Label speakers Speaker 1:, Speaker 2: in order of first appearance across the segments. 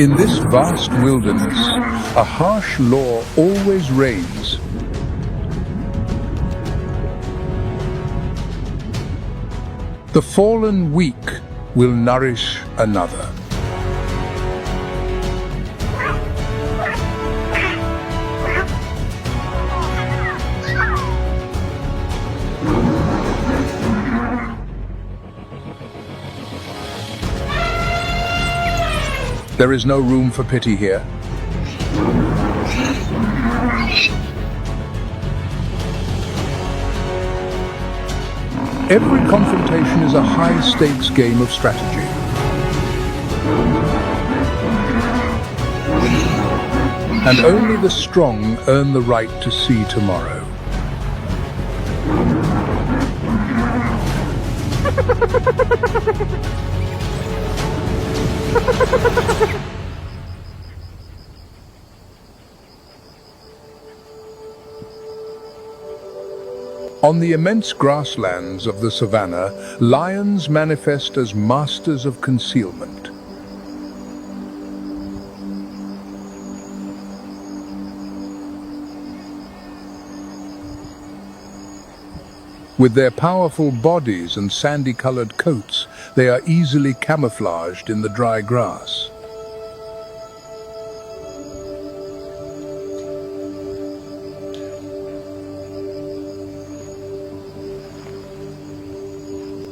Speaker 1: In this vast wilderness, a harsh law always reigns. The fallen weak will nourish another. There is no room for pity here. Every confrontation is a high-stakes game of strategy. And only the strong earn the right to see tomorrow. On the immense grasslands of the savannah, lions manifest as masters of concealment. With their powerful bodies and sandy-colored coats, they are easily camouflaged in the dry grass.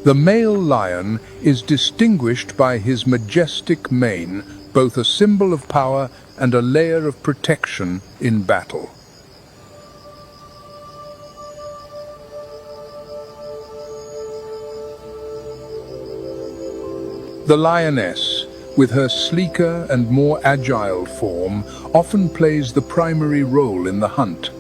Speaker 1: The male lion is distinguished by his majestic mane, both a symbol of power and a layer of protection in battle. The lioness, with her sleeker and more agile form, often plays the primary role in the hunt.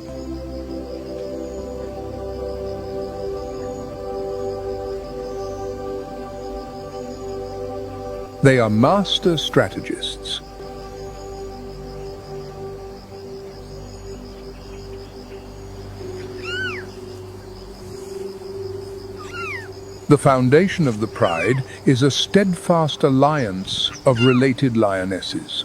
Speaker 1: They are master strategists. The foundation of the pride is a steadfast alliance of related lionesses.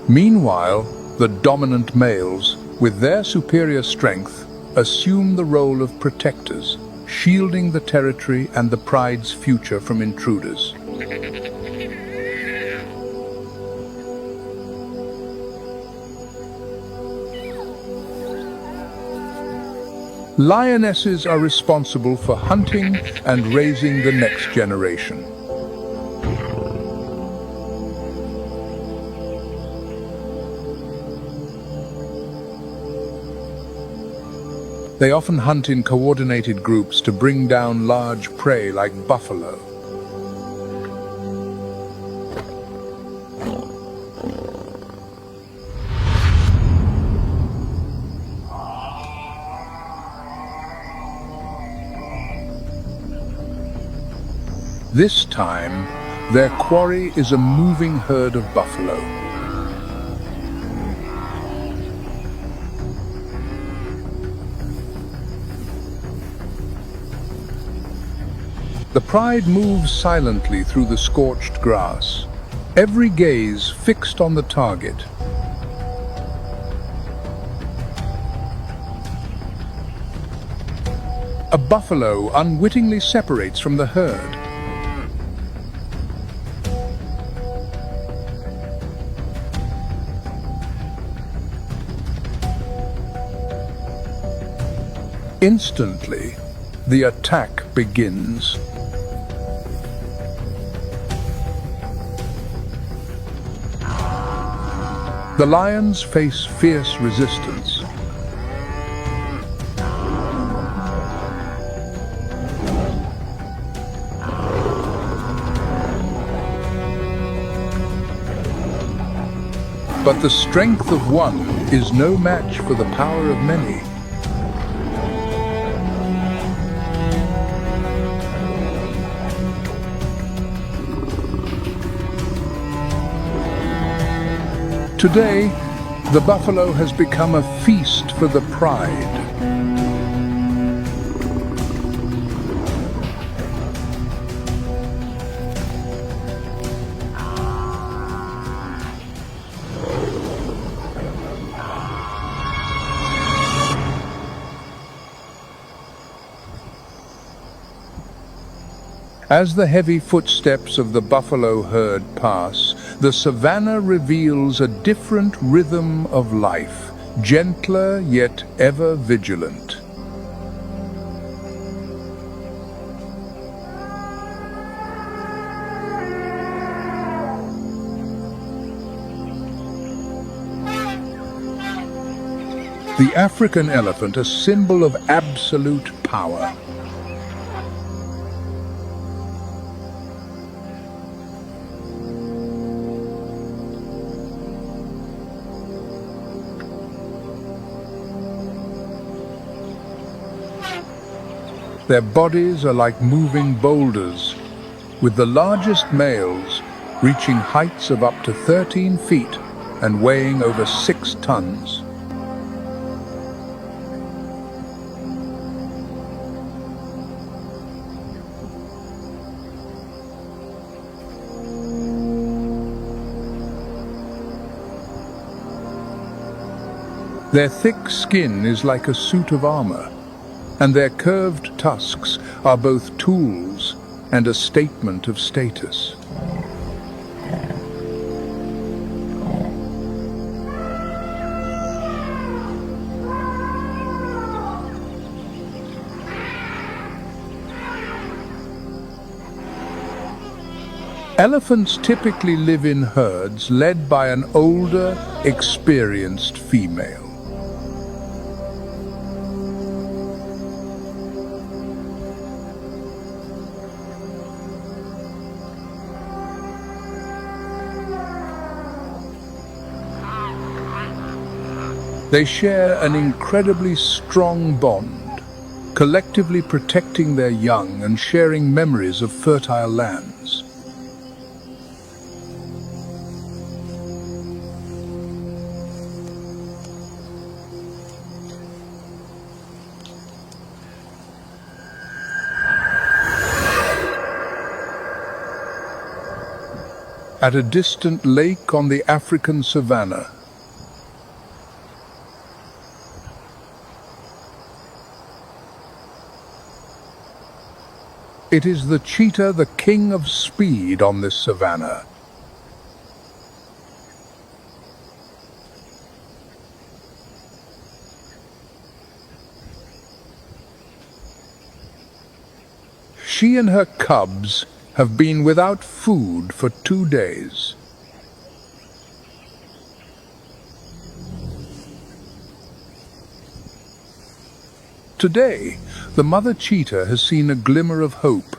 Speaker 1: Meanwhile, the dominant males, with their superior strength, assume the role of protectors, shielding the territory and the pride's future from intruders. Lionesses are responsible for hunting and raising the next generation. They often hunt in coordinated groups to bring down large prey like buffalo. This time, their quarry is a moving herd of buffalo. The pride moves silently through the scorched grass, every gaze fixed on the target. A buffalo unwittingly separates from the herd. Instantly, the attack begins. The lions face fierce resistance. But the strength of one is no match for the power of many. Today, the buffalo has become a feast for the pride. As the heavy footsteps of the buffalo herd pass, the savanna reveals a different rhythm of life, gentler yet ever vigilant. The African elephant, a symbol of absolute power. Their bodies are like moving boulders, with the largest males reaching heights of up to 13 feet and weighing over 6 tons. Their thick skin is like a suit of armor, and their curved tusks are both tools and a statement of status. Elephants typically live in herds led by an older, experienced female. They share an incredibly strong bond, collectively protecting their young and sharing memories of fertile lands. At a distant lake on the African savanna, it is the cheetah, the king of speed on this savanna. She and her cubs have been without food for 2 days. Today, the mother cheetah has seen a glimmer of hope.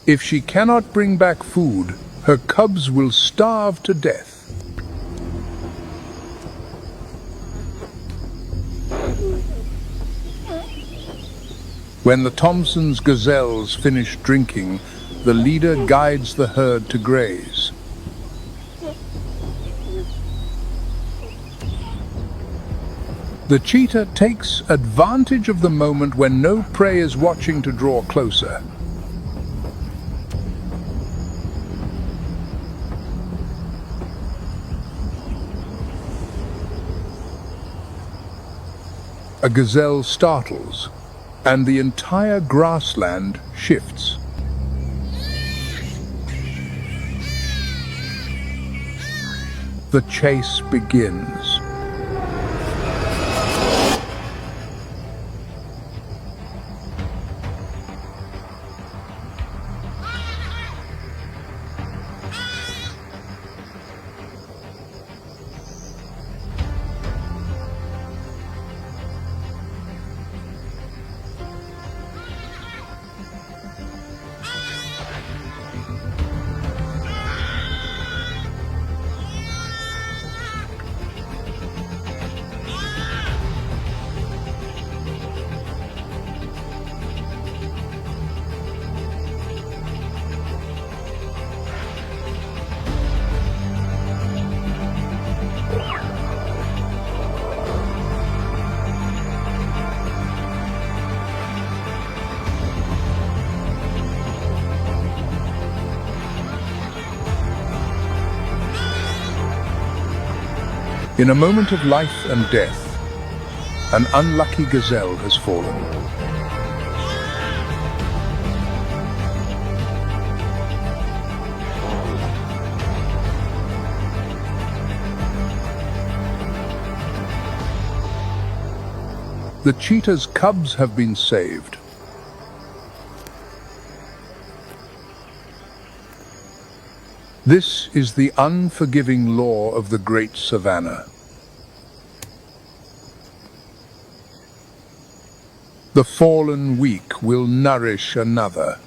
Speaker 1: If she cannot bring back food, her cubs will starve to death. When the Thompson's gazelles finish drinking, the leader guides the herd to graze. The cheetah takes advantage of the moment when no prey is watching to draw closer. A gazelle startles, and the entire grassland shifts. The chase begins. In a moment of life and death, An unlucky gazelle has fallen. The cheetah's cubs have been saved. This is the unforgiving law of the great savanna. The fallen weak will nourish another.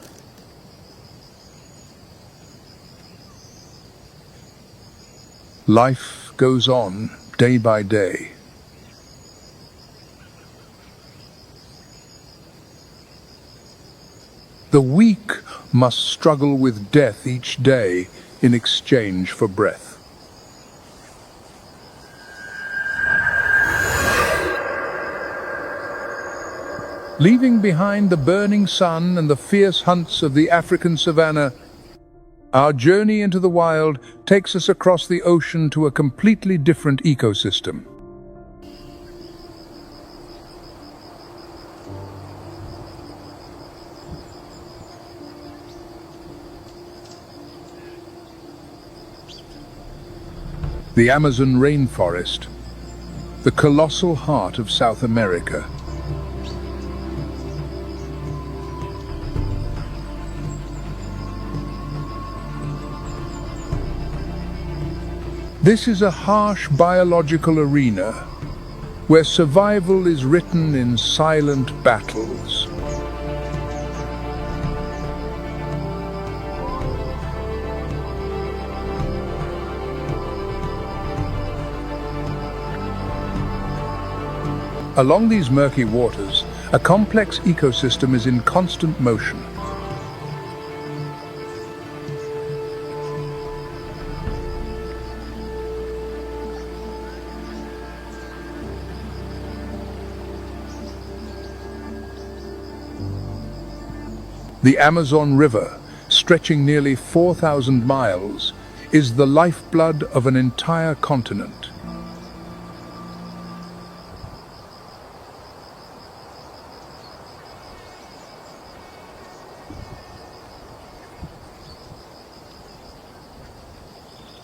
Speaker 1: Life goes on day by day. The weak must struggle with death each day in exchange for breath. Leaving behind the burning sun and the fierce hunts of the African savanna, our journey into the wild takes us across the ocean to a completely different ecosystem. The Amazon rainforest, the colossal heart of South America. This is a harsh biological arena where survival is written in silent battles. Along these murky waters, a complex ecosystem is in constant motion. The Amazon River, stretching nearly 4,000 miles, is the lifeblood of an entire continent.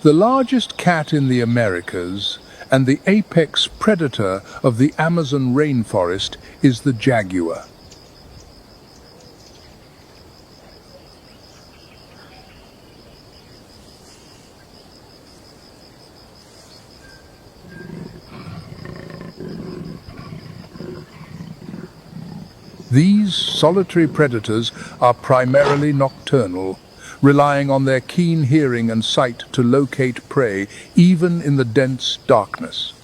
Speaker 1: The largest cat in the Americas and the apex predator of the Amazon rainforest is the jaguar. These solitary predators are primarily nocturnal, relying on their keen hearing and sight to locate prey, even in the dense darkness.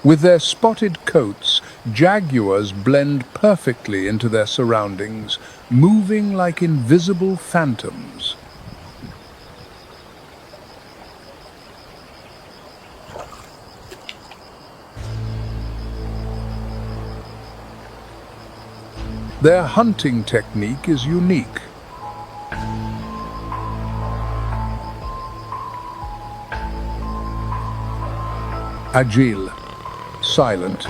Speaker 1: With their spotted coats, jaguars blend perfectly into their surroundings, moving like invisible phantoms. Their hunting technique is unique. Agile, silent.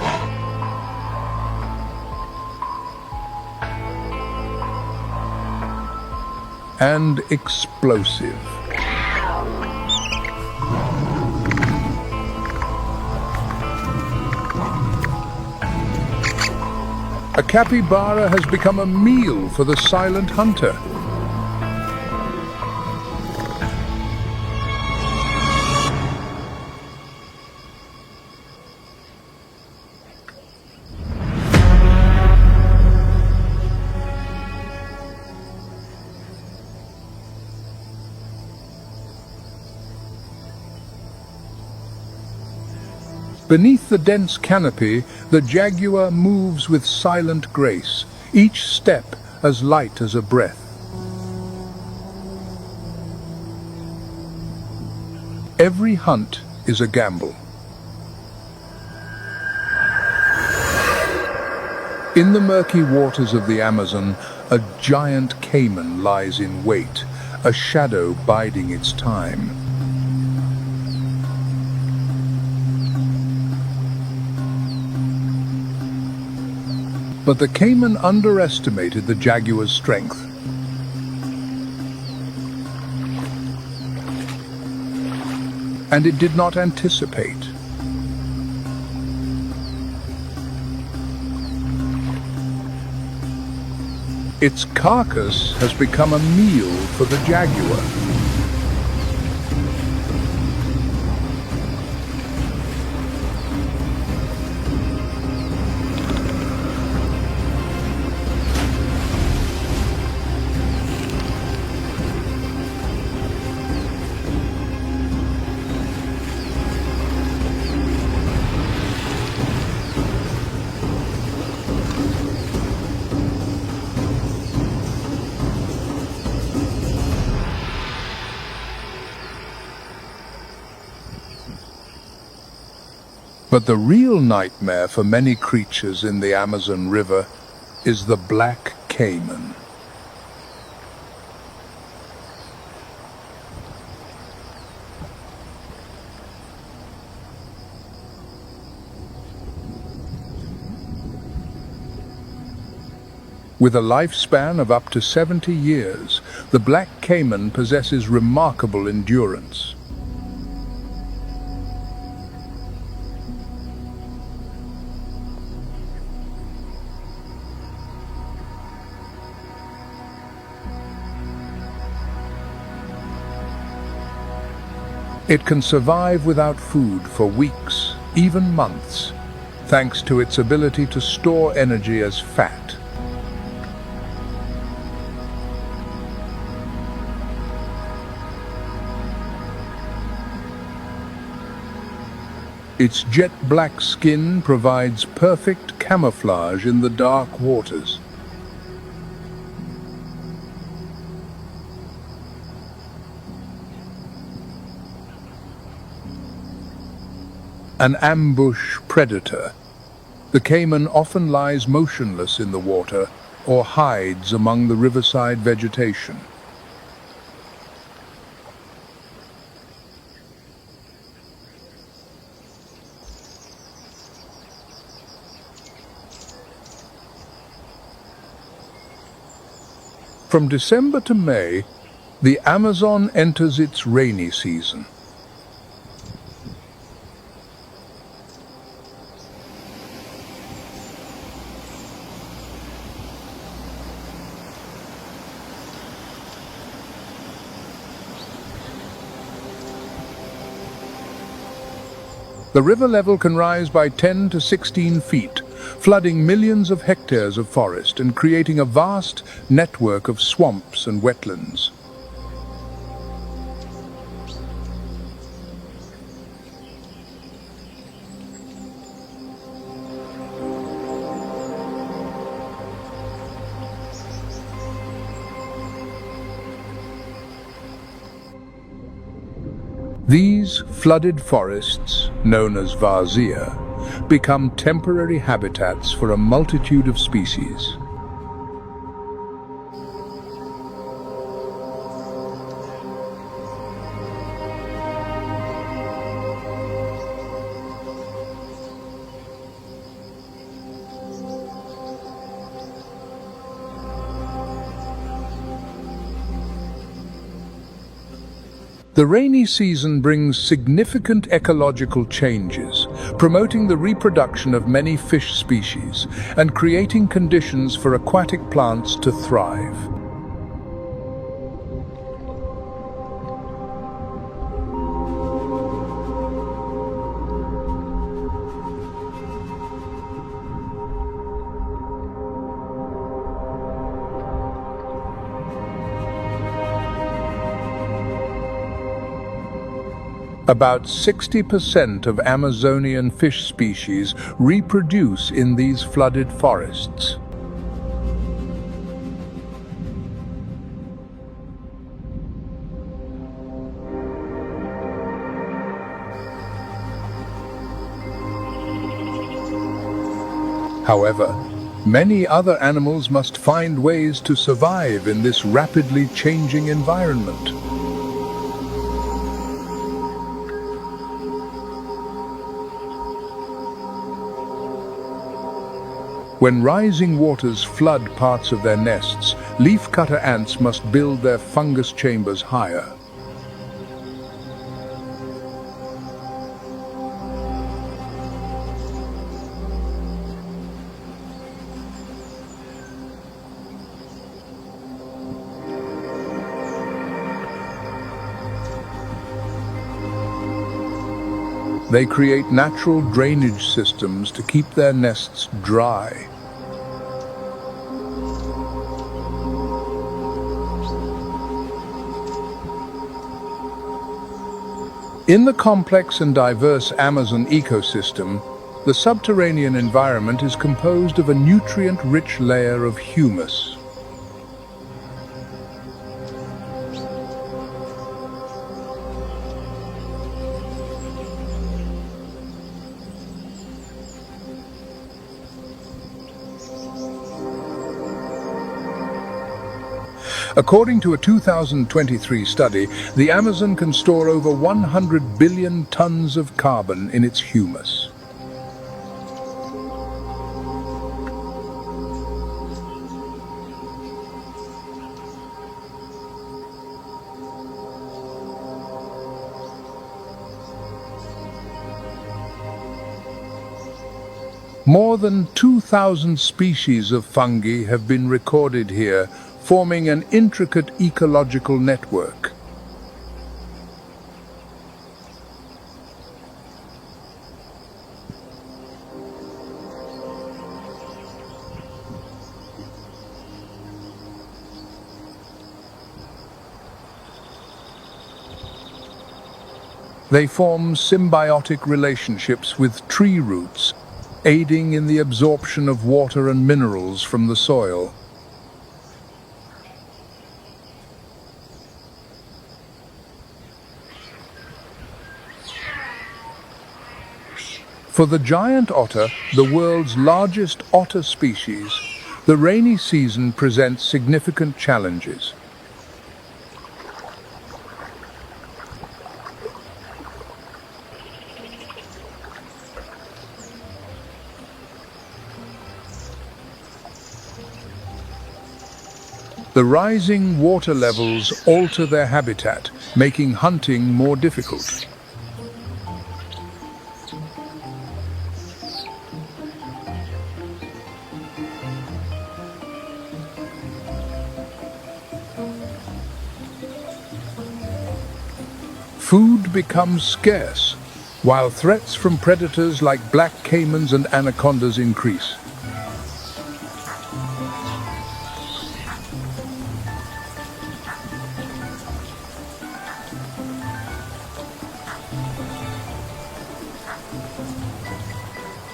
Speaker 1: And explosive. A capybara has become a meal for the silent hunter. Beneath the dense canopy, the jaguar moves with silent grace, each step as light as a breath. Every hunt is a gamble. In the murky waters of the Amazon, a giant caiman lies in wait, a shadow biding its time. But the caiman underestimated the jaguar's strength. And it did not anticipate. Its carcass has become a meal for the jaguar. But the real nightmare for many creatures in the Amazon River is the black caiman. With a lifespan of up to 70 years, the black caiman possesses remarkable endurance. It can survive without food for weeks, even months, thanks to its ability to store energy as fat. Its jet black skin provides perfect camouflage in the dark waters. An ambush predator, the caiman often lies motionless in the water or hides among the riverside vegetation. From December to May, the Amazon enters its rainy season. The river level can rise by 10 to 16 feet, flooding millions of hectares of forest and creating a vast network of swamps and wetlands. These flooded forests, known as varzea, become temporary habitats for a multitude of species. The rainy season brings significant ecological changes, promoting the reproduction of many fish species and creating conditions for aquatic plants to thrive. About 60% of Amazonian fish species reproduce in these flooded forests. However, Many other animals must find ways to survive in this rapidly changing environment. When rising waters flood parts of their nests, leafcutter ants must build their fungus chambers higher. They create natural drainage systems to keep their nests dry. In the complex and diverse Amazon ecosystem, the subterranean environment is composed of a nutrient-rich layer of humus. According to a 2023 study, the Amazon can store over 100 billion tons of carbon in its humus. More than 2,000 species of fungi have been recorded here, forming an intricate ecological network. They form symbiotic relationships with tree roots, aiding in the absorption of water and minerals from the soil. For the giant otter, the world's largest otter species, the rainy season presents significant challenges. The rising water levels alter their habitat, making hunting more difficult. Food becomes scarce, while threats from predators like black caimans and anacondas increase.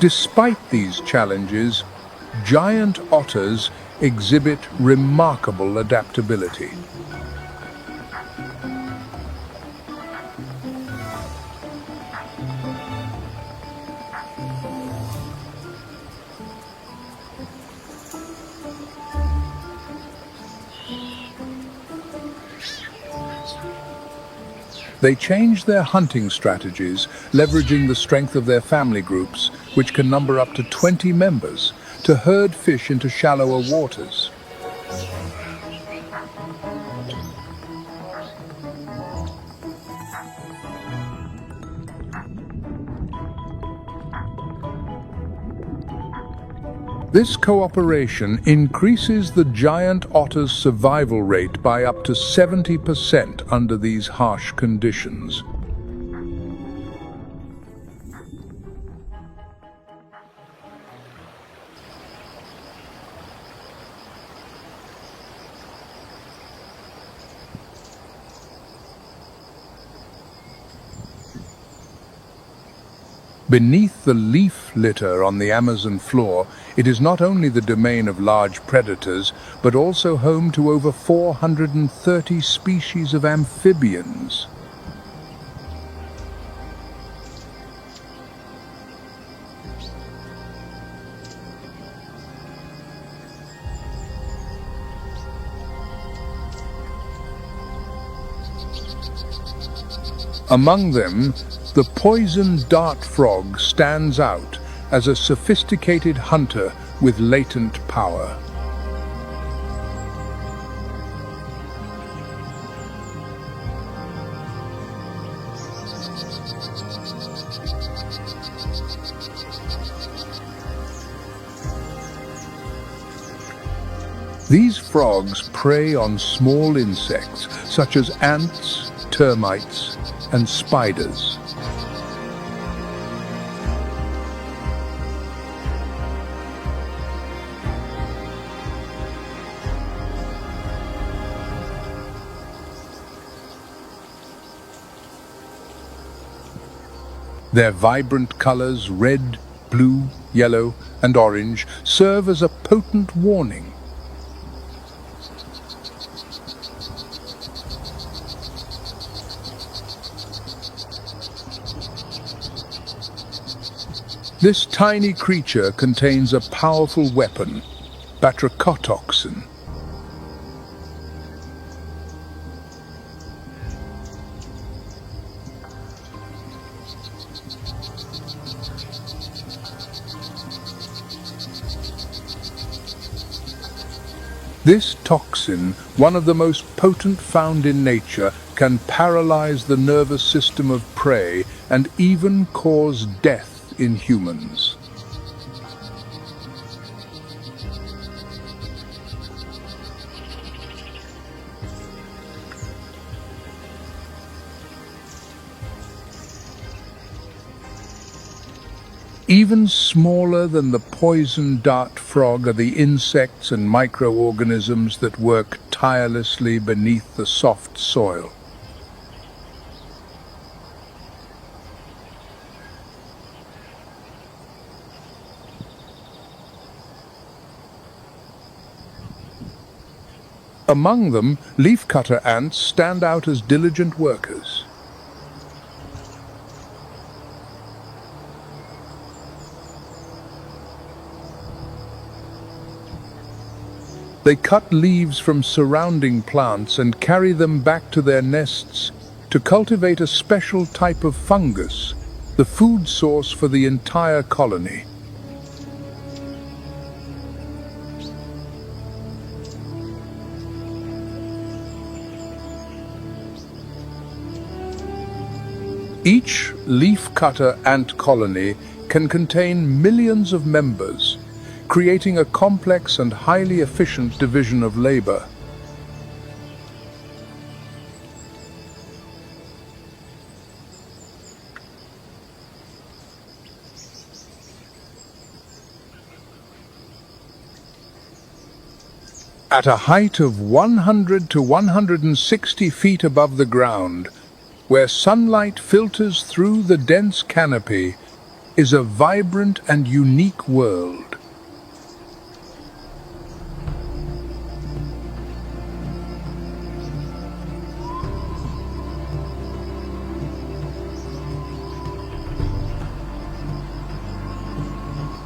Speaker 1: Despite these challenges, giant otters exhibit remarkable adaptability. They change their hunting strategies, leveraging the strength of their family groups, which can number up to 20 members, to herd fish into shallower waters. This cooperation increases the giant otter's survival rate by up to 70% under these harsh conditions. Beneath the leaf litter on the Amazon floor, it is not only the domain of large predators, but also home to over 430 species of amphibians. Among them, the poison dart frog stands out as a sophisticated hunter with latent power. These frogs prey on small insects such as ants, termites, and spiders. Their vibrant colors, red, blue, yellow, and orange, serve as a potent warning. This tiny creature contains a powerful weapon, batrachotoxin. This toxin, one of the most potent found in nature, can paralyze the nervous system of prey and even cause death in humans. Even smaller than the poison dart frog are the insects and microorganisms that work tirelessly beneath the soft soil. Among them, leafcutter ants stand out as diligent workers. They cut leaves from surrounding plants and carry them back to their nests to cultivate a special type of fungus, the food source for the entire colony. Each leafcutter ant colony can contain millions of members, creating a complex and highly efficient division of labor. At a height of 100 to 160 feet above the ground, where sunlight filters through the dense canopy, is a vibrant and unique world.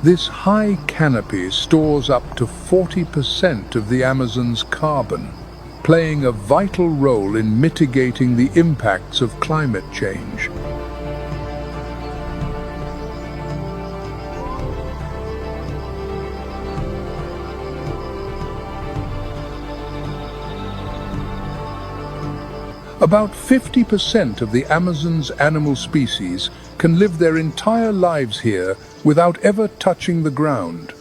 Speaker 1: This high canopy stores up to 40% of the Amazon's carbon, playing a vital role in mitigating the impacts of climate change. About 50% of the Amazon's animal species can live their entire lives here without ever touching the ground.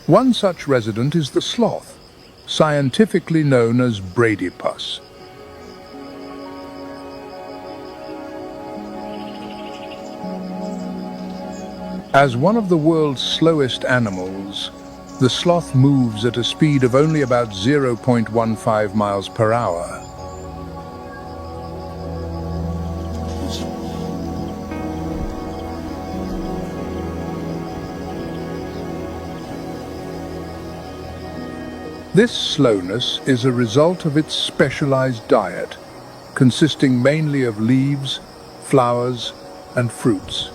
Speaker 1: One such resident is the sloth, scientifically known as bradypus. As one of the world's slowest animals, the sloth moves at a speed of only about 0.15 miles per hour. This slowness is a result of its specialized diet, consisting mainly of leaves, flowers, and fruits.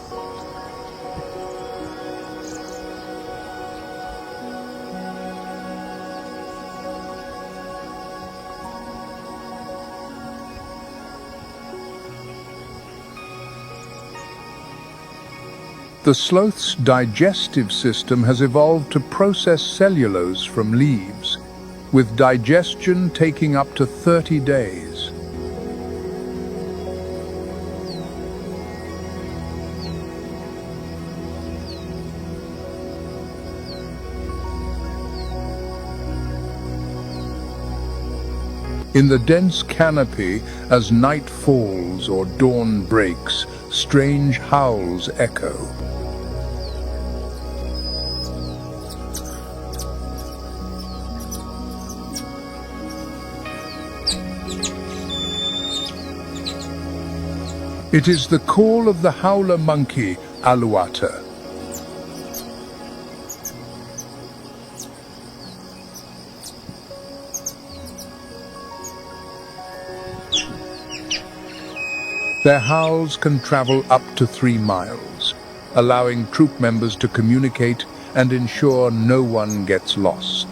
Speaker 1: The sloth's digestive system has evolved to process cellulose from leaves, with digestion taking up to 30 days. In the dense canopy, as night falls or dawn breaks, strange howls echo. It is the call of the howler monkey, Alouatta. Their howls can travel up to 3 miles, allowing troop members to communicate and ensure no one gets lost.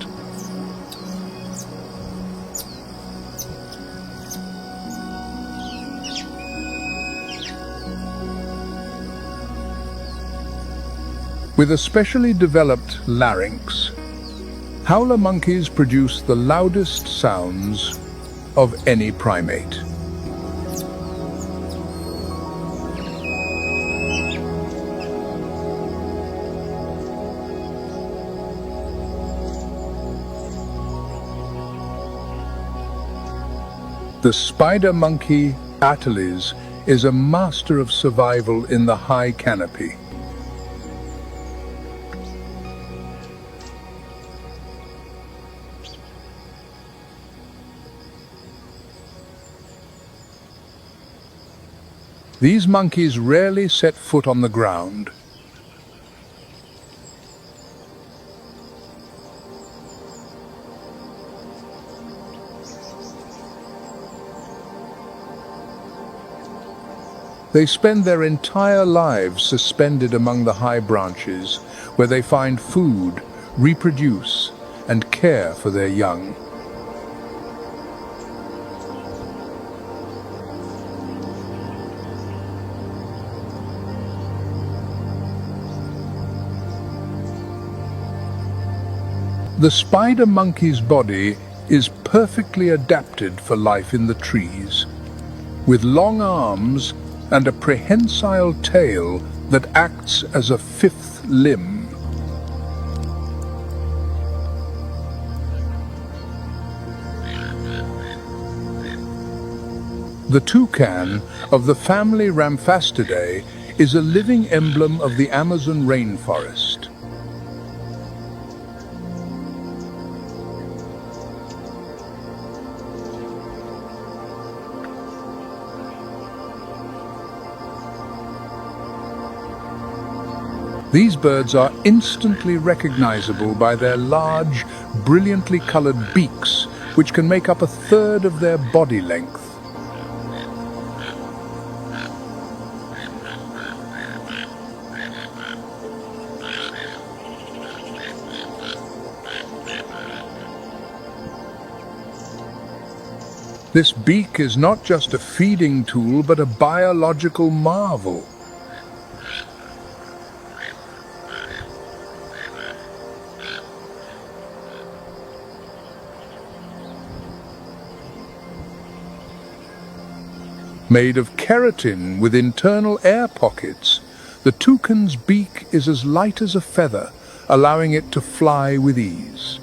Speaker 1: With a specially developed larynx, howler monkeys produce the loudest sounds of any primate. The spider monkey, Ateles, is a master of survival in the high canopy. These monkeys rarely set foot on the ground. They spend their entire lives suspended among the high branches, where they find food, reproduce, and care for their young. The spider monkey's body is perfectly adapted for life in the trees, with long arms and a prehensile tail that acts as a 5th limb. The toucan of the family Ramphastidae is a living emblem of the Amazon rainforest. These birds are instantly recognizable by their large, brilliantly colored beaks, which can make up a third of their body length. This beak is not just a feeding tool, but a biological marvel. Made of keratin with internal air pockets, the toucan's beak is as light as a feather, allowing it to fly with ease.